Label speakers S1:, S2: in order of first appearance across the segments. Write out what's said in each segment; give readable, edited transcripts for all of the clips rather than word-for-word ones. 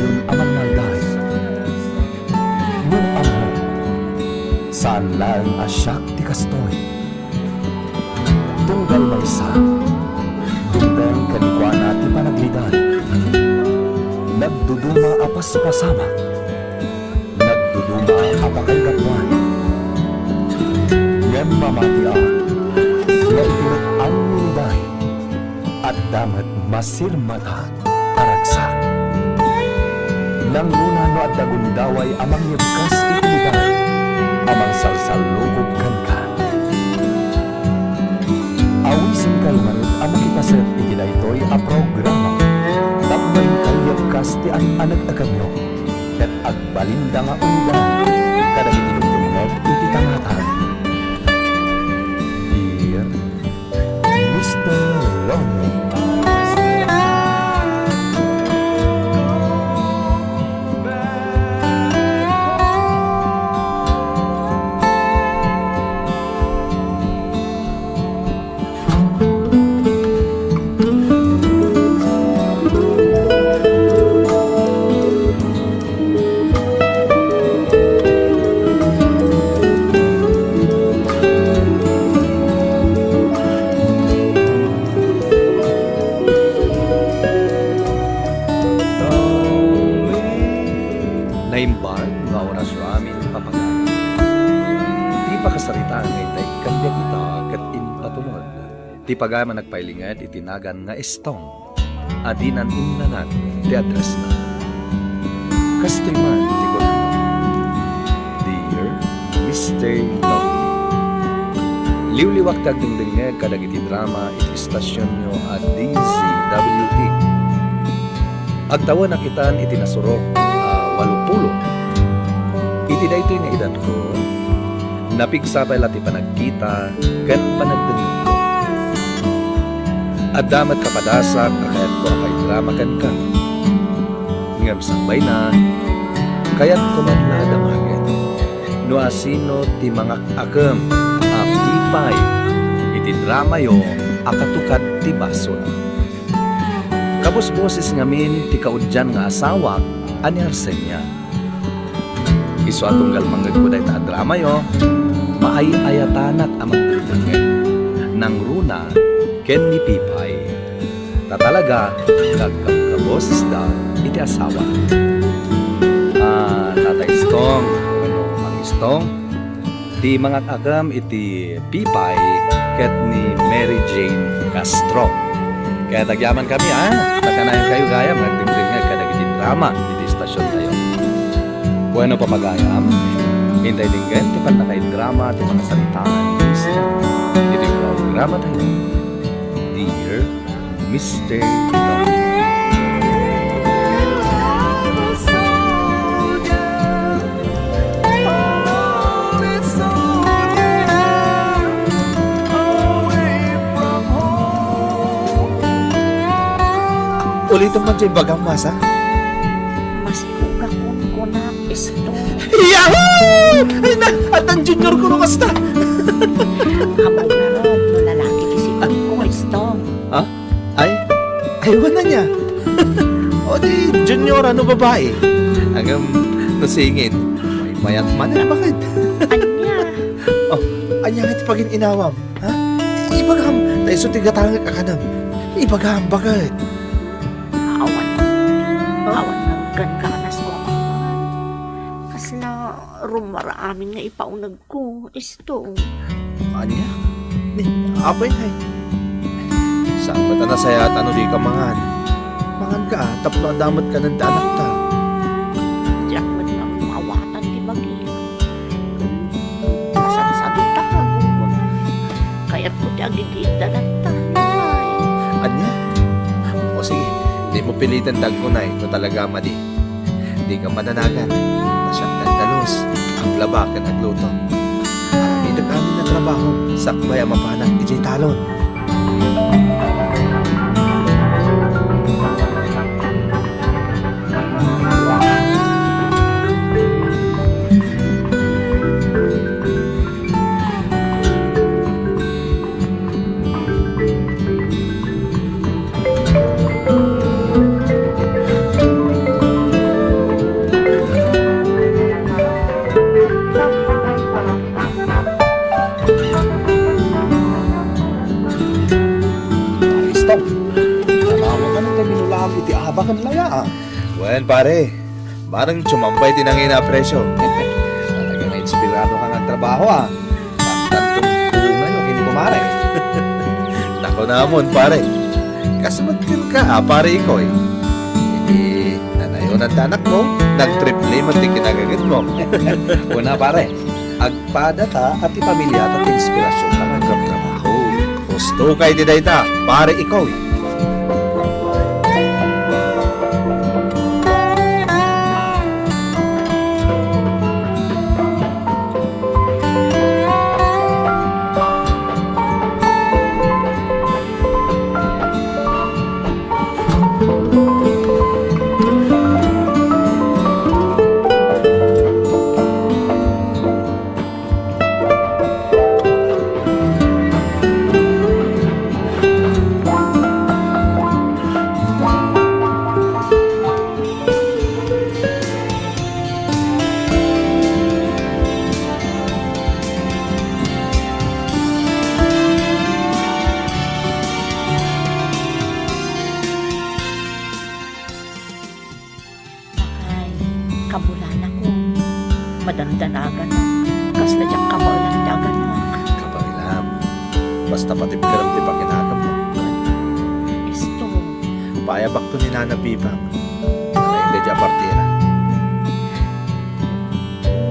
S1: dayon amang maldahay. Nung amo, saan lang asyak ti kastoy. Tunggal maysa, tunggal kanikwana ti panaglidan. Nagduduma apas pasama, nagduduma apakay kapwan. Ngem mamatian, nga itirot ang niliday, at damat masirmata aragsak. Nang luna no at dagundaway amang yabkas itiliday, amang salsalugod kan. Awisin kayo manit amang ipaset itidaytoy a programa. Tapay kayo yabkas ti an-anag akanyo, ket agbalinda nga undan, kada itinutungod iti tangatan. Dear Mr. Lonely,
S2: naimbag nga oras ramin papagana. Di pakasarita nga itay kanya kita kat inpatunod. Di pagama nagpailingad itinagan nga estong. Adinan innanan di address na. Kastriman di ko na. Dear Mr. Lonely, liwliwak tagdingdingag kadag iti drama iti istasyon nyo at DZWT. Agtawa na kitan iti nasurok 80. Iti daytoy nga edad ko, napigsabay lati panagkita, ken panagdengeg ko. At damat kapadasak, kayat ko kay drama kan ka. Ngam sambay na, kayat ko man na damagan. No asino ti mga akam, apipay, iti drama yo, akatukad ti basura. Kapos boses ngamin ti kaudyan nga asawa, ani Arsenia. Isu atunggal manggag ko dahi ta drama yo, maay-ayatanak amang dengeg. Nang runa, ken ni Pipay. Tatalaga, gagkaboses da, iti asawa. Tatay Stong, Mang Stong, di mga agam iti Pipay, ket ni Mary Jane Castro. Kaya tagyaman kami takanayan kayo gaya, magdingdingag kadag iti drama, iti istasyon tayo. Bueno papagayam, hintay dinggan, ti panakay drama, ti mga salitaan, iti programa tayo. Dear Mr. Lonely.
S3: Ulitin mo dyan bagang masa.
S4: Mas ugakon ko na isto.
S3: Yahoo! Ay na! At ang junior ko nung kasta!
S4: Amo na ron, no lalaki kisipin ko isto.
S3: Aywan na niya. O di, junior ano babae. Hanggang nasingin. May mayat man na bakit?
S4: Anya,
S3: Anya nga tipagin inawam. Ha? Ibagam, tayo so tigatangag akanam. Ibagam, bakit?
S4: awan ng ganganas ko. Kasla, rumara amin nga ipaunag ko isto.
S3: Anya? Apay na eh. Saan ba ta nasaya at ano di ka mangan? Mangan ka, tapno ang damat ka ng anak ta.
S4: Diyak mo nga mawatan di bagi. Masasagot ta ka kung kuna. Kaya't ko di agigit dalata.
S3: Anya? O sige, di mo pilitan tagkunay kung talaga madi. Di ka mananagan. Nasyang tandalos, ang laba ka nagluto. Aramidag amin na trabaho, sakbay ang mapanag ijay talon. Well, pare, parang tsumambay tinangin na presyo. Talagang inspirado ka ng trabaho Tantong tulungan yung kini kumare. Nako namon, pare. Kasmatin ka pare ikaw Hindi nanayon ang tanak mo, nag-triple man di kinagagad mo.
S2: Una pare, agpada ta at ipamilya at inspirasyon ka ng trabaho.
S3: Gusto kay di dayta, pare ikaw
S4: Ay, kabulan ako. Madandanagan na. Kas na diyang kabulandagan na.
S3: Kapakilam. Basta pati karam di pa kinakam mo.
S4: Isto,
S3: Payabak to ni Nana Pipang. Hindi dya partira.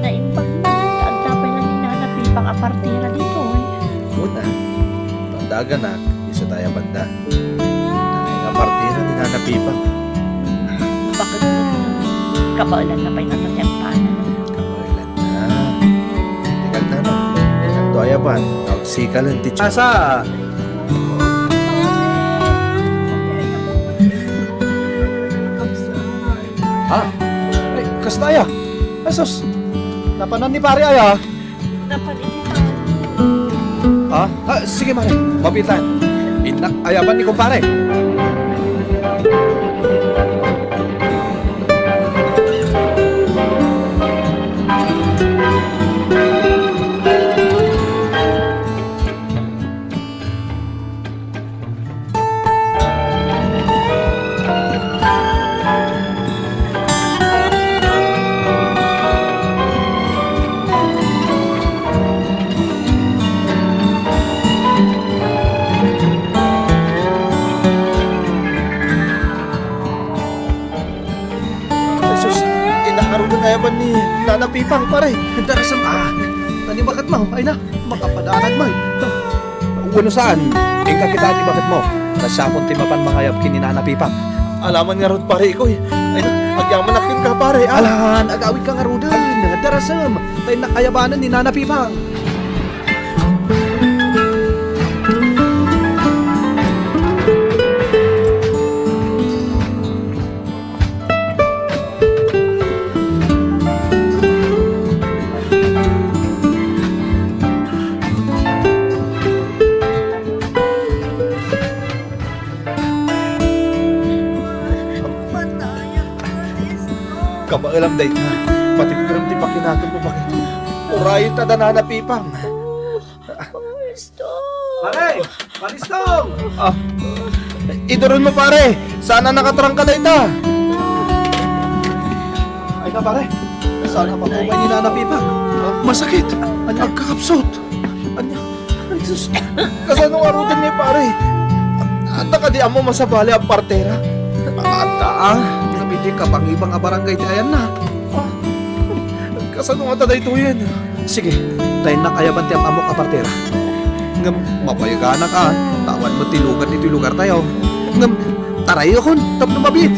S4: naimbang na. Ang tapay lang ni Nana Pipang apartira dito
S3: Una, tandagan na, isa tayo banda. Nanay nga partira ni Nana Pipang.
S4: Bakit na? Kabulan na pa'y natanyagpana.
S3: Kapailan na. Tingag na no. Tingag to ayaban. Nagsikalan ti Chasa.
S2: Asa? Ay, kastaya. Asos, napanan ni pare aya.
S4: Napalitan.
S2: Sige mare, mapitan. Inak ayaban ni kumpare.
S3: Jesus, inakaroon na ayaban ni Nana Pipang pare.
S2: Darasam tani bakit mo? Ay na, makapadanag mo. Uno saan? Ingka kita di bakit mo? Nasapon timapan mangayab kininana pipa.
S3: Alaman nga ron pare ikaw Ay na, agyaman akin ka pare
S2: Alahan, agawid ka nga rudan. Darasam, tayo nakayabanan ni Nana Pipang.
S3: Kabailam day na. Pati karam di pa kinakam mo bakit. Urayo ta da Nana Pipang.
S4: Isto.
S2: Pare, palistong!
S3: Idoron mo pare. Sana nakatrangka na ita.
S2: Ay na pare, sana makumay ni Nana Pipang. Masakit, ang nagkakapsot.
S3: Anya, ay sus. Kasanong arutan niya pare. At nakadiam mo masabali ang partera.
S2: Ata kami di kapangibang a barangay ti ayan na.
S3: Kasanong ata da ito yan.
S2: Sige, tayo nakayaban ti amok apartera. Ngam, mapayagana ka, tawan mo ti lugar tayo. Ngam, taray akon, tapno mabit.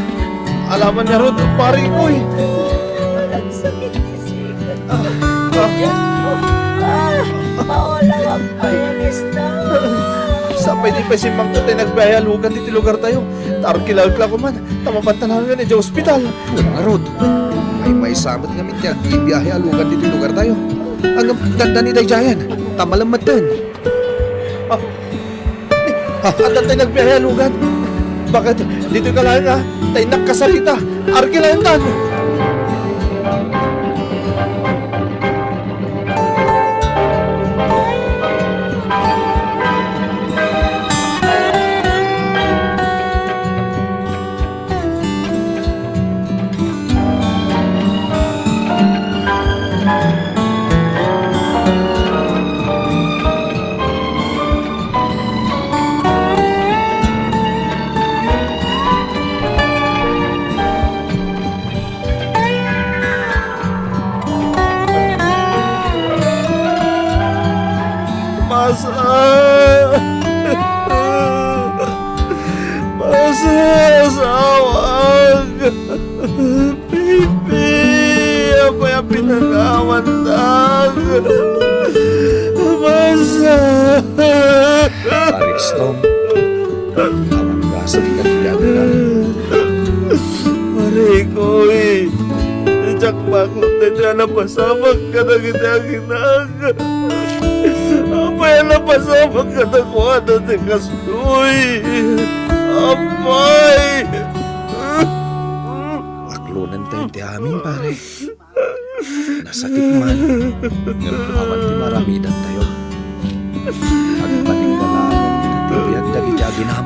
S3: Alaman niya ron, pare ko
S4: Ang sakit isipan. Maola wag pa yan, Isto.
S3: Sapay di pa si Mang Tutay nagbayalugan dito lugar tayo. Tarkilal ko man, tamapantanan nga ni Diyo Hospital.
S2: Nga rod, ay may samot nga mitya, ibiyahe alugan dito lugar tayo. Ang ganda ni Dayjayan, tamalamad din.
S3: At tayo nagbayalugan. Bakit? Dito ka lang tayo nakasalita. Arkilantan. Masasawag. Baby, apa yung pinagawandag?
S2: Aristong, amang basa di katiyagan na.
S3: Marikoy, jak makhluk na dyan napasamag ka na ginag. Apa yung napasamag ka na kuha na si Kastoy? Apay!
S2: Aklunan tayo ti amin, pare. Nasakit man. Ngayon awan ti maramidan tayo. At paninggalaan ti katibiyag dagiti aginam.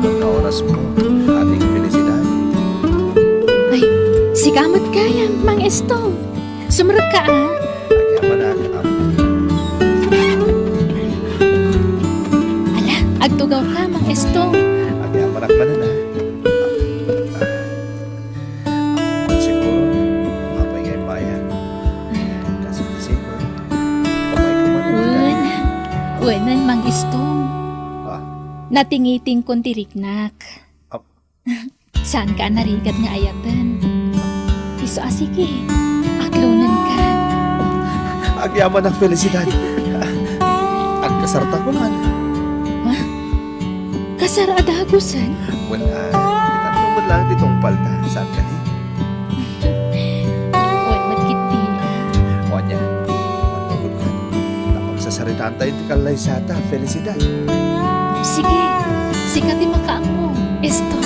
S2: Pagkaoras mo, ating felicidad.
S5: Ay, sigamot kaya, Mang Estong. Sumarag ka ah.
S2: Agyaman na ang
S5: Ala, agtugaw ka, Mang Estong.
S2: agyaman na na. Siguro, mapay ngay bayan. Kasi, pamay ko man ang kita.
S5: Uwanan, Mang Estong.
S2: Ah.
S5: Natingiting kon tiriknak.
S2: Ap.
S5: Saan ka narigat nga ayatan? Iso sige, aklunan ka.
S2: Agyaman ang felicidad. Ang kasarta ko man.
S5: Kasar adagusan.
S2: Wala, itatungkod lang ditong palta. Saan ka ni?
S5: Uwan matkiti.
S2: O niya, matungkod ka. Napagsasaritaan tayo ti kalay sata, felicidad.
S5: Sige, sikati makaang mo, Estong.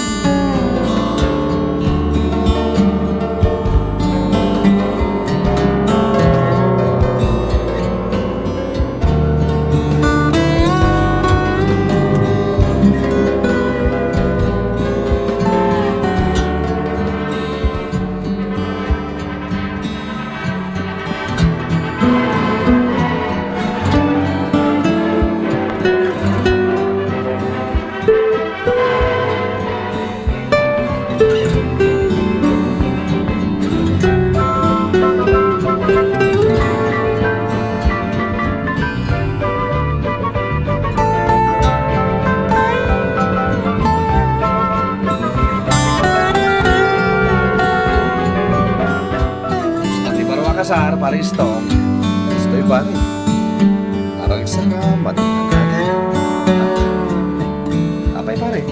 S2: Kasar, pare Stong. Estoy pare. Parang isa ka, matinagan. Apay pare.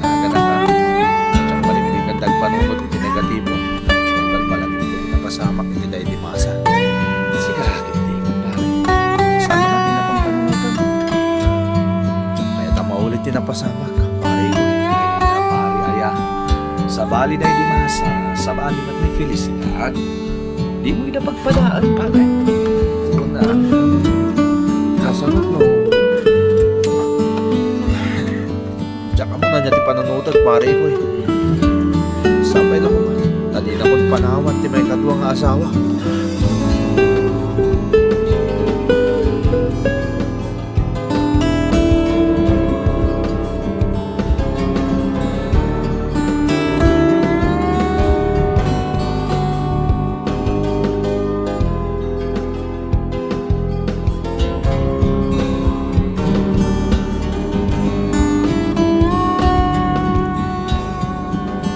S2: Nagan na ka. Diyan palimili ka dagpanungkot iti negatibo. Dahil palang napasamak iti dahil di masa. Sigurado hindi ka pare. Sana natin na pang panungutan. Diyan kaya ta maulit din napasamak. Pare ko. Pare aya. Sa bali dahil di masa. Sa bali mat may felicidad. Di mo inapagpadaan, pare. Una,
S3: Kasanod no. Tsaka mo na niya ti panunutag pare ko eh. Sabay na ko ba? Dali na ko't panawan ti may kaduang nga asawa.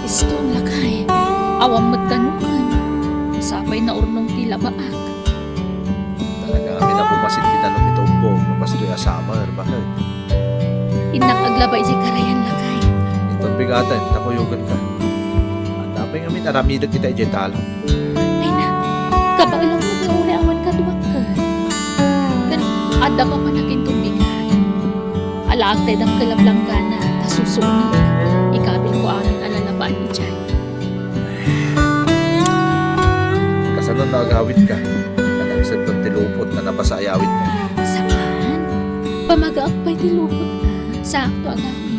S5: Istong lakay. Awam magtanuhan. Sabay na urnong tila baak.
S3: Talaga kami na pumasit kita nung itumbong. Mapastoy asamar. Bakit?
S5: Inak aglabay si karayan lakay.
S3: Itong bigatan. Takuyugan ka. At tapay kami naramidag kita talo.
S5: Ay na, kabailang mo na uli awan kaduwag ka. Kan, ada pa manakin tubigan. Alaag tayo ng kalablang na, tasusunog. Ikabil ko amin alalabaan ni Jai.
S3: Kasanod na agawit ka. Nanagsad tong tilupot na napasayawit mo.
S5: Saman, pamagaak pa'y tilupot ka. Sakto agami.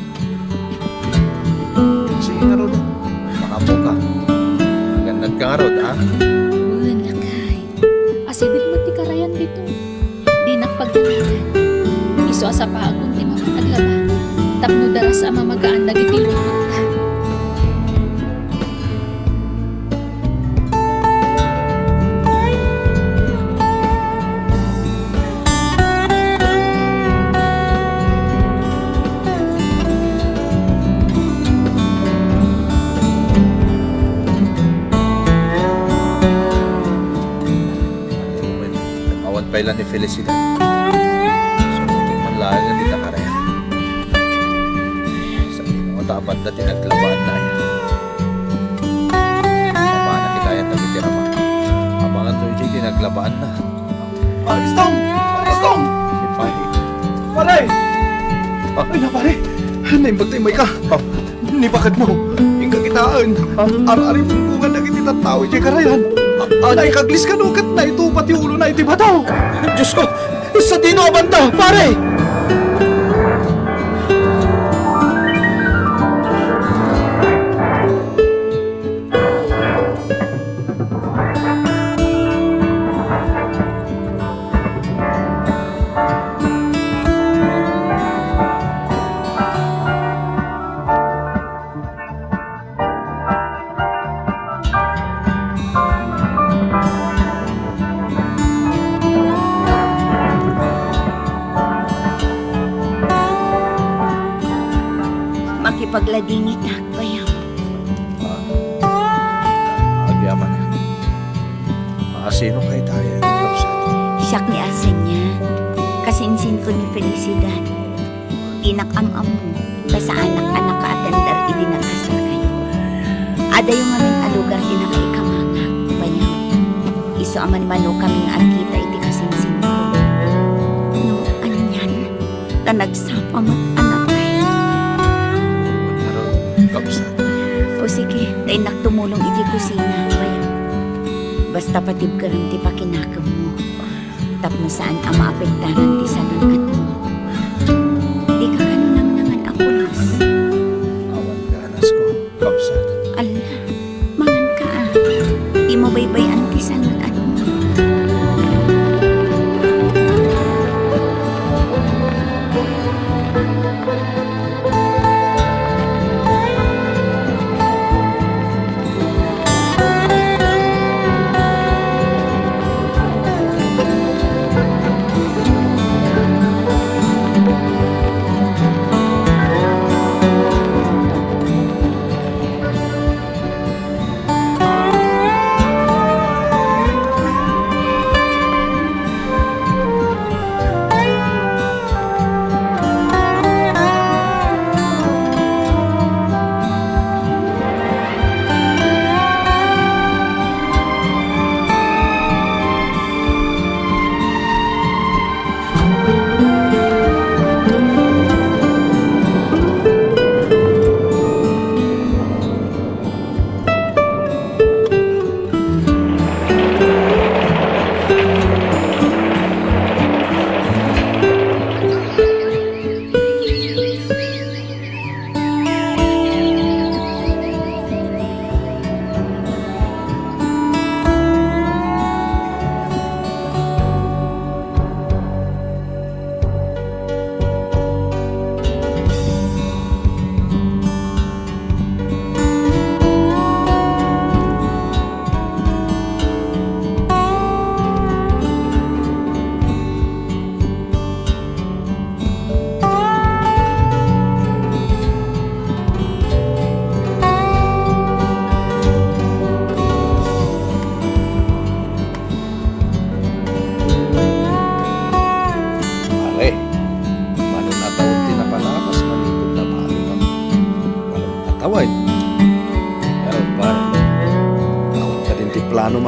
S3: Sige nga Rod. Makapo ka. Gandad ka nga Rod, ha?
S5: Buwan lakay. Asidit mo ti karayan dito. Di nakpagdanagan. Iso asa pa akong di mamataglaba. Tapno daras sa mamagaan dagi tilupot ka.
S3: Awan pa ilan ni Felicidad. Sumutok man lang nga di nakaraya. Sa pinakatapat na tinaglabaan na yan. Mamana kita yan na bitirama. Amangan to yung tinaglabaan na.
S2: Aristong! Aristong!
S3: Ipahit.
S2: Pare! Ay na pare! Naimbag may ka! Nibakad mo! Yung kakitaan! Ar-ari pungkungan na kititatawi di karayan! Anay kaglis ka nukat na ito pati ulo na iti bataw! Diyos ko! Sa dino abanta! Pare!
S4: Makipagladingit na bayaw.
S3: Agyaman na. Makasino kay tayo. Kapsat.
S4: Siyak ni Arsenya. Kasinsin ko ni Felicidad. Tinakam-am mo. Basta anak-anak ka atendar idinakasal kayo. Ada yung aming alugar tinakaikamangak. Bayaw. Iso aman mano kaming arkita iti kasinsin ko. No, anyan. Tanagsapa mat anak kayo.
S3: Kapsat.
S4: O sige, tayo naktumulong iti kusina. Bayaw. Basta patib ka rin ti pakinakam mo. Tapno saan ang maapektaran ti salungat mo. Di ka kanunang nangan akulas.
S3: Awan ganas ko. Kapsat.
S4: Ala, mangan ka ah. Di mo baybayan ti salungat mo.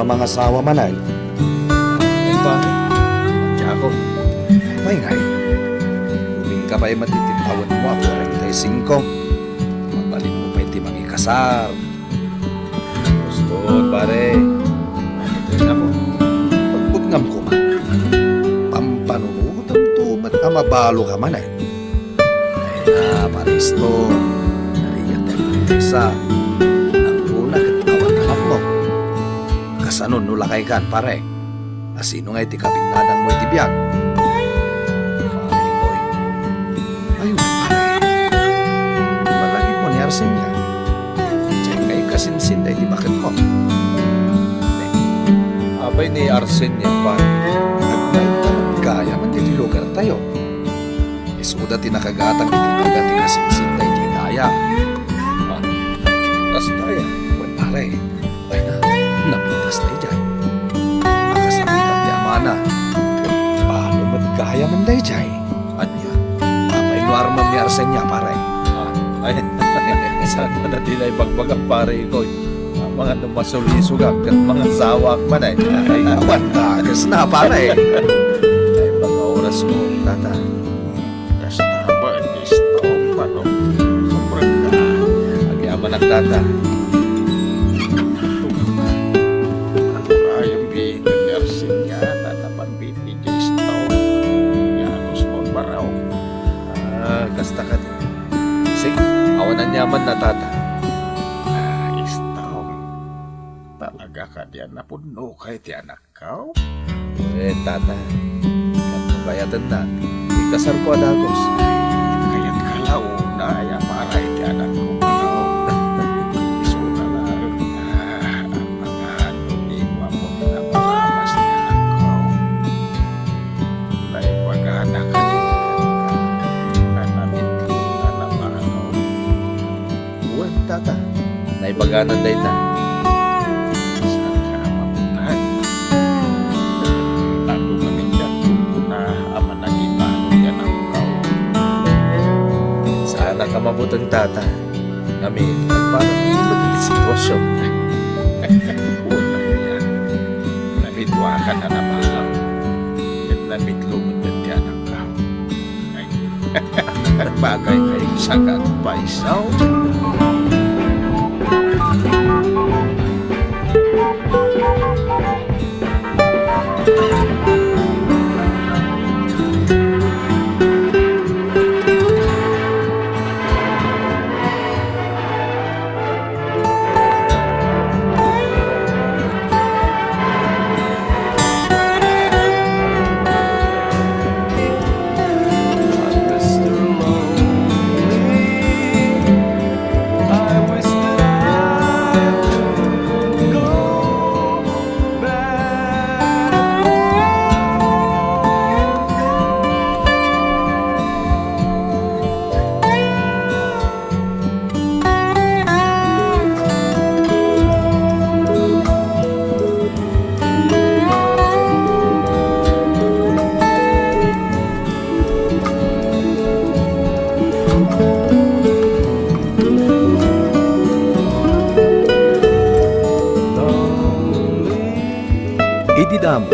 S2: mga sawa manay. Ay pare, matya ko. May ngay. Huwing ka pa'y matitintawan mo ako 45. Mabalin mo pa'y di mangikasar. Gusto, pare. Ito rin ako. Pagbugnam ko man. Pampanunutan to, matamabalo ka man eh. Ay na, paristo. Nariyan tayo isa. Ang una katawan anak mo. Kasanon nula kay kan, pare. Asino nga iti kapinadang mo iti biyag. Pare, boy. Ayun, pare. Malagit mo ni Arsenia. Diyan kay kasinsin na iti bakit mo.
S3: Abay ni Arsenia, pare.
S2: Kaya man dito lugar tayo. Isuda tinakagatang iti tagati kasinsin na iti daya.
S3: Tas tayo.
S2: Wan pare, ay na, napintas na ijay. Akasabitan di amana. Paano magkaya man da ijay?
S3: Anya.
S2: Apay no armam ni Arsenia pare.
S3: Ay, saan mo na din ay bagbagang pare ko. Mga numasulisugak at mga sawak man ay.
S2: Ay, awan tagas na pare.
S3: Ay, mga oras mo, tata.
S6: Kasta ba isto pano sobrang ka
S3: Agyaman ang tata.
S6: ayam bi nersin niya tatapan bibigay isto yanos mo baraw
S3: Kasta ka din. Sige, awan ang yaman na tata.
S6: isto talaga ka diyan na puno kay ti anak ka
S3: Tata. Kato bayatan na. Ikasar ko adagos.
S6: kaya't kalaw na ya para iti anak ko iso na lang ang mga anunigwa mo na palamas ni anak ko naipagana ka dito ka namitlog na napakaw
S3: Uwan, tata. Naibaganan day ta.
S6: saan ka mabutan lalo kami dyan kung na ama nagipano yan ang kaw
S3: Sana ka mabuting tata. Kami, nagparang magiging sitwasyon.
S6: una niya nabidwa ka na namalaw at nabitlog din yan ang kaw ay bagay kayong sagat paisaw
S2: Ididamo,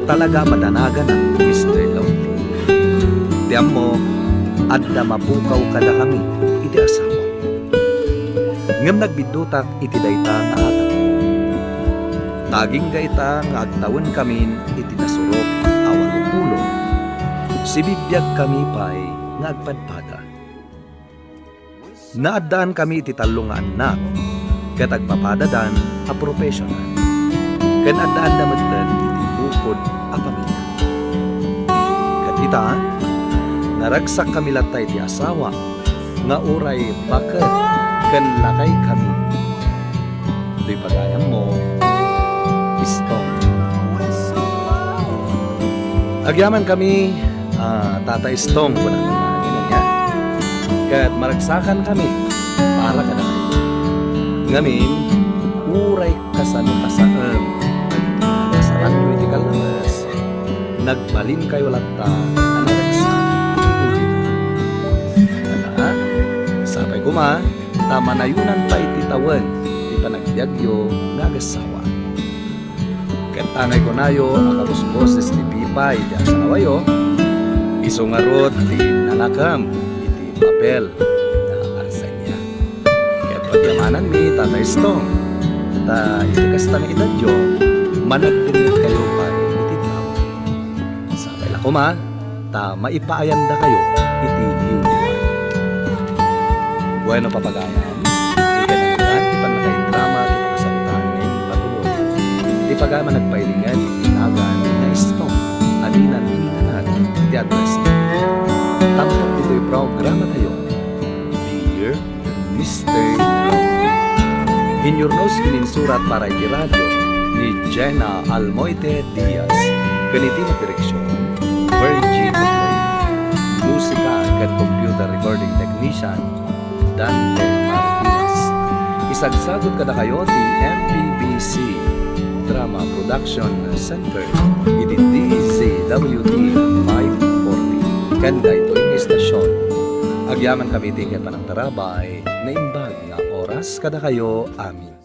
S2: talaga madanagan ang Mr. Lonely. Diyan mo, adda mapukaw kada kami, iti asawa. Ngam nagbidutak iti dayta nga atap. Taging gaita nga agtawan kami iti nasurok awan ulo. Sibibiyag kami pa'y nga agpadpada. Naadaan kami iti talo nga anak, katagpapadadan a professional. Kan adaan na madlan iti bukod a pamilya. Katita, naragsak kami latay ti asawa, nga uray bakit kan lakay kami. Di pagayang mo, istong. Agyaman kami, tata istong kung ang mga niya. Kat maragsakan kami, para ka na kayo. Ngamin, uray kasano kasaan, kasaran nyo iti kalamas, nagbalin kayo latta, ang naragsak, iti na. Sabay kuma, tamanayunan pa iti tawan, iti panagbiagyo, nagasawa. Katangay ko nayo ang kabus-boses ni Pipay di sa kawayo. Isungarot di nanakam iti papel na arsa niya. Kaya't pagyamanan mi tatay Stong. Ta iti kasta ng edad yo, managdinig kayo pa iti tao. Sa kaila ko ma, ta maipaayanda kayo iti iudiwan. Bueno papagayan, ikananggan di panakay-drama at kasalitaan ngayong patuloy. Di pagama nagpailingan iti nagan na Stong, adinan ininanag iti address. Tampok dito yung programa tayo. Dear Mr. Hinyornos kininsurat para iti radyo ni Jenna Almoite Diaz. Ganiti na direksyon, Virgin Play. Musika at computer recording technician, Dante Martinez. Isagsagot kada kayo ti MPBC Drama Production Center. Iti DZWT 540. Kanda ito yung istasyon. Agyaman kami tingin pa ng tarabay na imbag na oras kada kayo amin.